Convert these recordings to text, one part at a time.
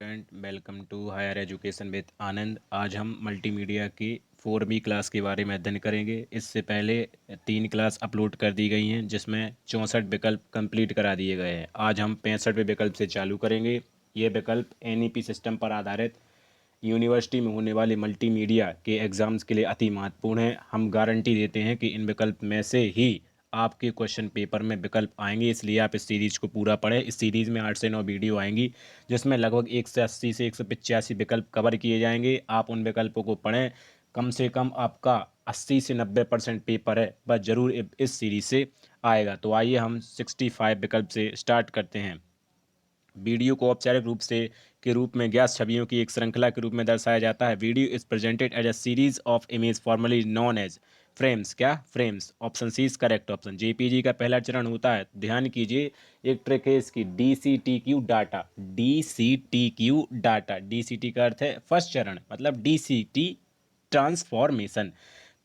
And welcome to higher education with Anand. आज हम multimedia की 4वीं क्लास के बारे में अध्ययन करेंगे। इससे पहले 3 क्लास अपलोड कर दी गई हैं जिसमें 64 विकल्प कंप्लीट करा दिए गए हैं। आज हम 65वें विकल्प से चालू करेंगे। ये विकल्प एनईपी सिस्टम पर आधारित यूनिवर्सिटी में होने वाले मल्टीमीडिया के एग्ज़ाम्स के लिए अति महत्वपूर्ण है। हम गारंटी देते हैं कि इन विकल्प में से ही आपके क्वेश्चन पेपर में विकल्प आएंगे, इसलिए आप इस सीरीज़ को पूरा पढ़ें। इस सीरीज़ में 8 से 9 वीडियो आएंगी जिसमें लगभग 180 से 185 विकल्प कवर किए जाएंगे। आप उन विकल्पों को पढ़ें। कम से कम आपका 80 से 90% पेपर है बस ज़रूर इस सीरीज़ से आएगा। तो आइए हम 65 विकल्प से स्टार्ट करते हैं। वीडियो को औपचारिक रूप से के रूप में ज्ञात छवियों की एक श्रृंखला के रूप में दर्शाया जाता है। Video is presented as a series of image formally known as frames. क्या frames? Option C is correct option. JPG का पहला चरण होता है, ध्यान कीजिए, एक ट्रिक है इसकी, DCTQ data. DCTQ data, DCT का अर्थ है फर्स्ट चरण, मतलब DCT ट्रांसफॉर्मेशन।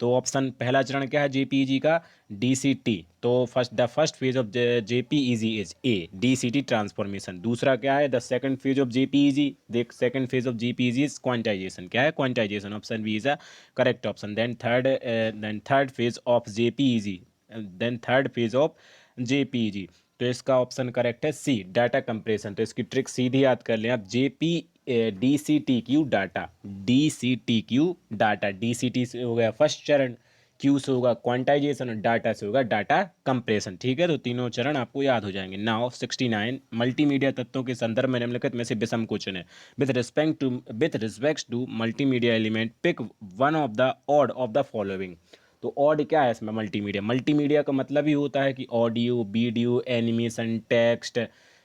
तो ऑप्शन पहला चरण क्या है जेपीईजी का? DCT। तो the first phase of JPEG is A, DCT transformation. दूसरा क्या है? The second phase of JPEG, देख second phase of JPEG is quantization. क्या है? Quantization. Option B is a correct option. Then third phase of JPEG, then third phase of JPEG, तो इसका option correct है सी, data compression. तो इसकी trick सीधी याद कर लें आप, DCTQ data, DCTQ data. DCT से हो गया फर्स्ट चरण, क्यू से होगा क्वांटाइजेशन और डाटा से होगा डाटा कंप्रेशन। ठीक है, तो तीनों चरण आपको याद हो जाएंगे। नाउ 69, मल्टीमीडिया तत्वों के संदर्भ में निम्नलिखित में से विषम क्वेश्चन है। With respect to multimedia element pick one of the odd of the following. तो ऑड क्या है इसमें? मल्टीमीडिया। मल्टीमीडिया का मतलब ही होता है कि ऑडियो, वीडियो, एनिमेशन, टेक्स्ट,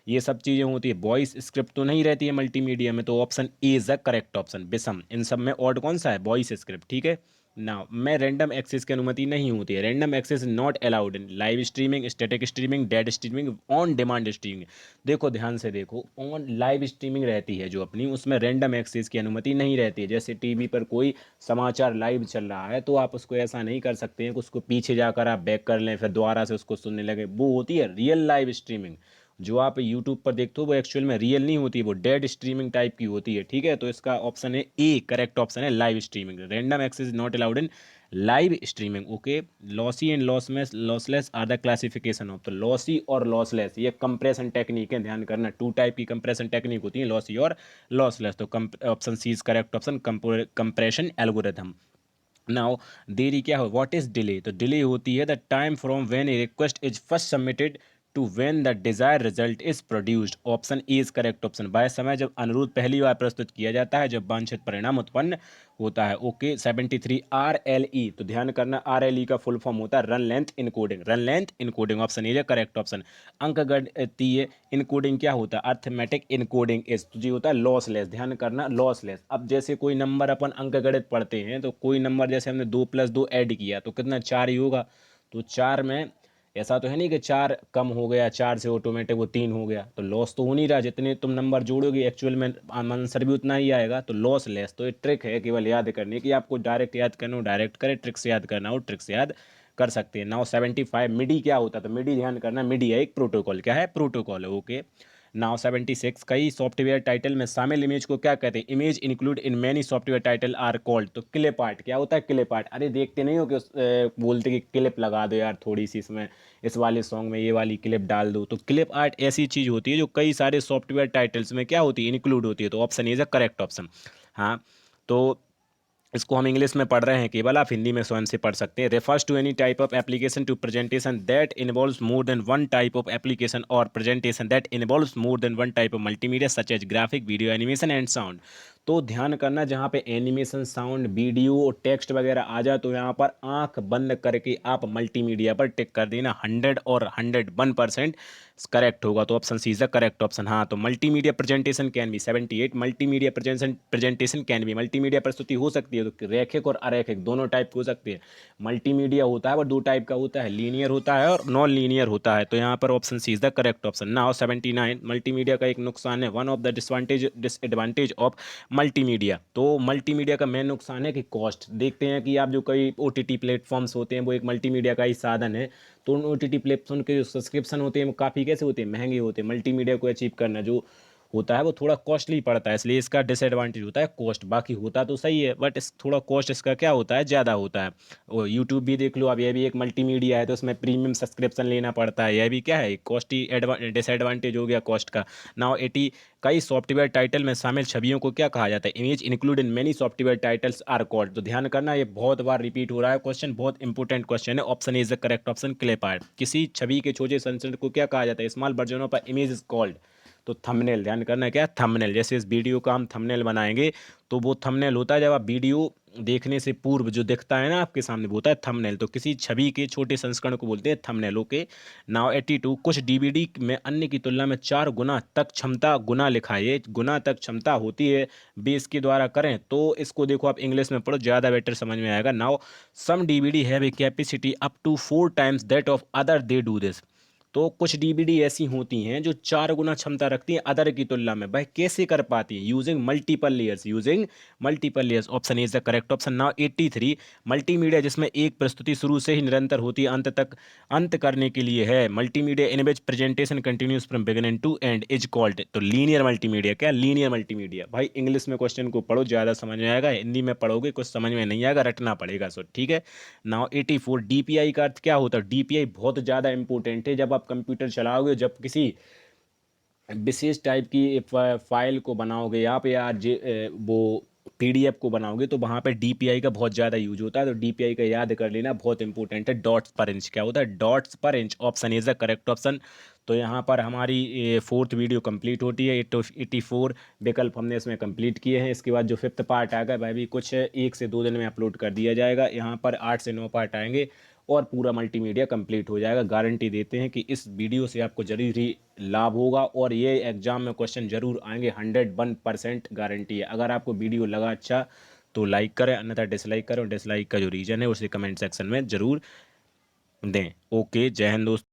ये सब चीज़ें होती है। वॉइस स्क्रिप्ट तो नहीं रहती है मल्टीमीडिया में, तो option A is the correct option, विषम। इन सब में ऑड कौन सा है? Voice script. ठीक है ना, में रैंडम एक्सेस की अनुमति नहीं होती है। Random access not allowed in live streaming, static streaming, dead streaming, on demand streaming. देखो ध्यान से देखो, ऑन लाइव स्ट्रीमिंग रहती है जो अपनी, उसमें रैंडम एक्सेस की अनुमति नहीं रहती है। जैसे टीवी पर कोई समाचार लाइव चल रहा है तो आप उसको ऐसा नहीं कर सकते हैं कि उसको पीछे जाकर आप बैक कर लें फिर दोबारा से उसको सुनने लगे। वो होती है रियल लाइव स्ट्रीमिंग। जो आप यूट्यूब पर देखते हो वो एक्चुअल में रियल नहीं होती, वो डेड स्ट्रीमिंग टाइप की होती है। ठीक है, तो इसका ऑप्शन है ए, करेक्ट ऑप्शन है live streaming. Random access not allowed in live streaming. Okay, lossy and lossless are the classification of. तो लॉसी और लॉसलेस ये कंप्रेशन टेक्निक है, ध्यान करना। टू टाइप की कंप्रेशन टेक्निक होती है, लॉसी और लॉसलेस। तो option C is correct option, compression algorithm. Now देरी क्या हो? What is delay? तो डिले होती है the time from when a request is first submitted to when the desire result is produced. Option A is correct option. वह समय जब अनुरोध पहली बार प्रस्तुत किया जाता है जब वांछित परिणाम उत्पन्न होता है। Okay, 73, RLE। तो ध्यान करना, RLE का फुल फॉर्म होता है run length encoding. Run length encoding, option A correct option. अंकगणितीय इनकोडिंग क्या होता है? अर्थमेटिक इनकोडिंग इज, तो जी होता है लॉसलेस। ध्यान करना, लॉसलेस। अब जैसे कोई नंबर अपन अंकगणित पढ़ते हैं तो कोई नंबर जैसे हमने 2+2 ऐड किया तो कितना? 4 ही होगा। तो 4 में ऐसा तो है नहीं कि 4 कम हो गया, 4 से ऑटोमेटिक वो 3 हो गया, तो लॉस तो हो नहीं रहा। जितने तुम नंबर जोड़ोगे एक्चुअल में आंसर भी उतना ही आएगा, तो लॉस लेस। तो ये ट्रिक है केवल याद करने की, आपको डायरेक्ट याद करना हो डायरेक्ट करे, ट्रिक से याद करना हो ट्रिक से याद कर सकते हैं। नाउ 75, मिडी क्या होता है? तो मिडी ध्यान करना, मिडी है एक प्रोटोकॉल। क्या है? प्रोटोकॉल है। ओके, नाउ 76, कई सॉफ्टवेयर टाइटल में शामिल इमेज को क्या कहते हैं? Image include in many software title are called. तो क्लिप आर्ट क्या होता है? Clip art. अरे देखते नहीं हो कि बोलते कि क्लिप लगा दो यार थोड़ी सी इसमें, इस वाले सॉन्ग में ये वाली क्लिप डाल दो। तो क्लिप आर्ट ऐसी चीज़ होती है जो कई सारे सॉफ्टवेयर टाइटल्स में क्या होती है? इंक्लूड होती है। तो option is a correct option. हाँ, तो इसको हम इंग्लिश में पढ़ रहे हैं केवल, आप हिंदी में स्वयं से पढ़ सकते हैं। Refers to any type of application to presentation that involves more than one type of application और presentation that involves more than one type of multimedia such as graphic, video, animation and sound. तो ध्यान करना, जहाँ पे animation, sound, video, text वगैरह आ जाए तो यहाँ पर आंख बंद करके आप मल्टीमीडिया पर टिक कर देना। 100 और 101% करेक्ट होगा। तो option C is the correct option. हाँ, तो multimedia presentation can be 78, multimedia presentation can be, multimedia प्रस्तुति हो सकती है तो रैखिक और अरैखिक दोनों टाइप की हो सकती है। मल्टीमीडिया होता है वो 2 टाइप का होता है, लीनियर होता है और नॉन लीनियर होता है। तो यहाँ पर option C is the correct option. Now 79, multimedia का एक नुकसान है, one of the disadvantage of multimedia. तो मल्टीमीडिया का मेन नुकसान है कि कॉस्ट। देखते हैं कि आप जो कई OTT प्लेटफॉर्म्स होते हैं वो एक मल्टीमीडिया का ही साधन है, तो उन OTT प्लेटफॉर्म के जो सब्सक्रिप्शन होते हैं वो काफ़ी कैसे होते हैं? महंगे होते हैं। मल्टीमीडिया को अचीव करना जो होता है वो थोड़ा कॉस्टली पड़ता है, इसलिए इसका डिसएडवांटेज होता है कॉस्ट। बाकी होता तो सही है बट इस थोड़ा कॉस्ट इसका क्या होता है, ज़्यादा होता है। और यूट्यूब भी देख लो, अब यह भी एक मल्टीमीडिया है तो उसमें प्रीमियम सब्सक्रिप्शन लेना पड़ता है, यह भी क्या है कॉस्ट ही डिसएडवांटेज हो गया कॉस्ट का। नाउ एटी कई सॉफ्टवेयर टाइटल में शामिल छवियों को क्या कहा जाता है, image include in many software titles are called. तो ध्यान करना, ये बहुत बार रिपीट हो रहा है क्वेश्चन, बहुत इंपॉर्टेंट क्वेश्चन है। Option is the correct option, clip art. किसी छवि के छोटे संस्करण को क्या कहा जाता है, small version of image is called. तो थंबनेल, ध्यान करना है क्या, थंबनेल। जैसे इस वीडियो का हम थंबनेल बनाएंगे तो वो थंबनेल होता है जब आप वीडियो देखने से पूर्व जो दिखता है ना आपके सामने, वो होता है थंबनेल। तो किसी छवि के छोटे संस्करण को बोलते हैं थंबनेल। ओके। नाउ 82 कुछ डीवीडी में अन्य की तुलना में 4 गुना तक क्षमता, गुना लिखा है, ये गुना तक क्षमता होती है बेस के द्वारा करें तो इसको देखो आप इंग्लिश में पढ़ो, ज़्यादा बेटर समझ में आएगा। Now some DVD have a capacity up to 4 times that of other, they do this. तो कुछ डीवीडी ऐसी होती हैं जो 4 गुना क्षमता रखती हैं अदर की तुलना में। भाई कैसे कर पाती हैं, using multiple layers, using multiple layers. Option is the correct option. Now 83 multimedia जिसमें एक प्रस्तुति शुरू से ही निरंतर होती है अंत तक, अंत करने के लिए है। Multimedia in which presentation continues from beginning to end is called. तो लीनियर मल्टीमीडिया, क्या लीनियर मल्टीमीडिया। भाई इंग्लिश में क्वेश्चन को पढ़ो, ज़्यादा समझ में आएगा, हिंदी में पढ़ोगे कुछ समझ में नहीं आएगा, रटना पड़ेगा। सो ठीक है। नाउ 84 डीपीआई का अर्थ क्या होता है, डीपीआई बहुत ज़्यादा इंपॉर्टेंट है जब आप कंप्यूटर चलाओगे, जब किसी विशेष टाइप की फाइल को बनाओगे या पे यार वो पीडीएफ को बनाओगे तो वहाँ पे डीपीआई का बहुत ज़्यादा यूज होता है। तो डीपीआई का याद कर लेना, बहुत इंपॉर्टेंट है। डॉट्स पर इंच क्या होता है, डॉट्स पर inch. Option is the correct option. तो यहाँ पर हमारी फोर्थ वीडियो कंप्लीट होती है। 84 विकल्प हमने इसमें कंप्लीट किए हैं। इसके बाद जो फिफ्थ पार्ट आएगा भाई भी कुछ 1 से 2 दिन में अपलोड कर दिया जाएगा। यहाँ पर 8 से 9 पार्ट आएंगे और पूरा मल्टीमीडिया कंप्लीट हो जाएगा। गारंटी देते हैं कि इस वीडियो से आपको जरूर ही लाभ होगा और ये एग्जाम में क्वेश्चन जरूर आएंगे, 101% गारंटी है। अगर आपको वीडियो लगा अच्छा तो लाइक करें, अन्यथा डिसलाइक करें, और डिसलाइक का जो रीज़न है उसे कमेंट सेक्शन में ज़रूर दें। ओके, जय हिंद दोस्तों।